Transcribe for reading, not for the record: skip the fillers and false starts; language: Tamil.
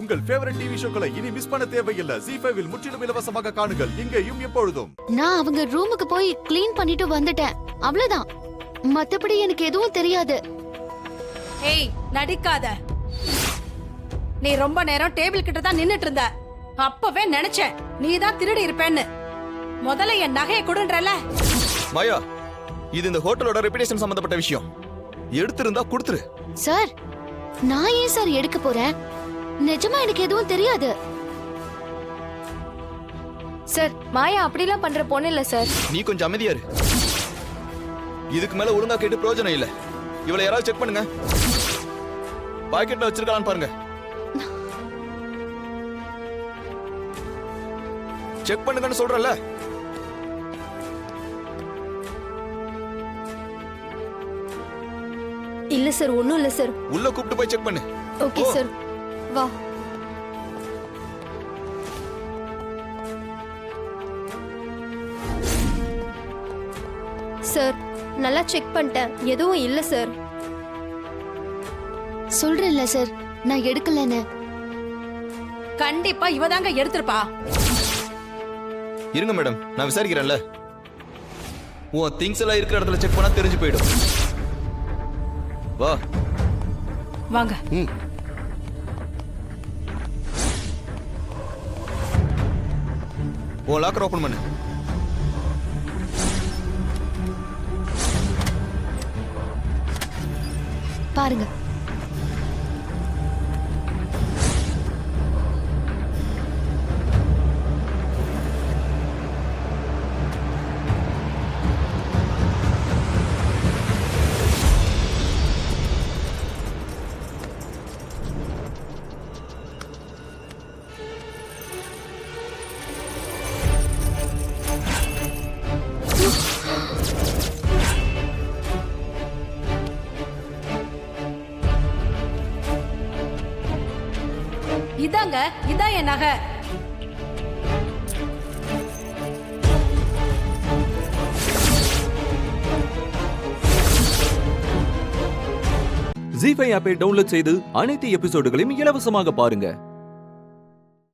உங்கள் ஃபேவரட் டிவி ஷோக்களை இனி மிஸ் பண்ண தேவையில்லை. ZEE5 இல் முற்றிலும் இலவசமாக காணுங்கள். இங்கேயும் எப்பொழுதும். நான் அவங்க ரூமுக்கு போய் க்ளீன் பண்ணிட்டு வந்துட்டேன். அவ்வளவுதான். மத்தபடி எனக்கு எதுவும் தெரியாது. ஏய், நடிக்காத. நீ ரொம்ப நேரம் டேபிள் கிட்ட தான் நின்னுட்டு இருந்த. அப்பவே நினைச்சேன் நீ தான் திருடி இருப்பேன்னு. முதல்ல என் நகையை கொடுன்றல. மாயா, இது இந்த ஹோட்டலோட ரெputation சம்பந்தப்பட்ட விஷயம். எடுத்திருந்தா கொடுத்துரு. சார், நான் ஏன் சார் எடுக்க போறேன்? நிஜமா எனக்கு எதுவும் தெரியாது. சார், மாயா அப்படிலாம் பண்ற பொண்ணு இல்ல சார். நீ கொஞ்சம் அமைதியா இரு. இதுக்கு மேல ஒழுங்கா கேட்டு பிரயோஜனம் இல்ல. இவளை யாராவது செக் பண்ணுங்க. பாக்கெட்ல வச்சிருக்கான்னு பாருங்க. செக் பண்ணுங்கன்னு சொல்றல. இல்ல சார், ஒண்ணும் இல்ல சார். உள்ள கூப்பிட்டு போய் செக் பண்ணு. ஓகே சார், வா. சார், நல்லா செக் பண்ணிட்டேன், எதுவும் இல்ல சார். சொல்றேன்ல சார், நான் எடுக்கலன்னு. கண்டிப்பா இவதாங்க எடுத்திருப்பா. இருங்க மேடம், நான் விசாரிக்கிறேன்ல. உன் திங்ஸ் எல்லாம் இருக்கிற இடத்துல செக் பண்ணா தெரிஞ்சு போயிடும். வா வாங்க. உன் லாக்கர் ஓபன் பண்ணு. பாருங்க. இதாங்க, இதான் என் நகை. ZEE5 ஆப்பை டவுன்லோட் செய்து அனைத்து எபிசோடுகளையும் இலவசமாக பாருங்க.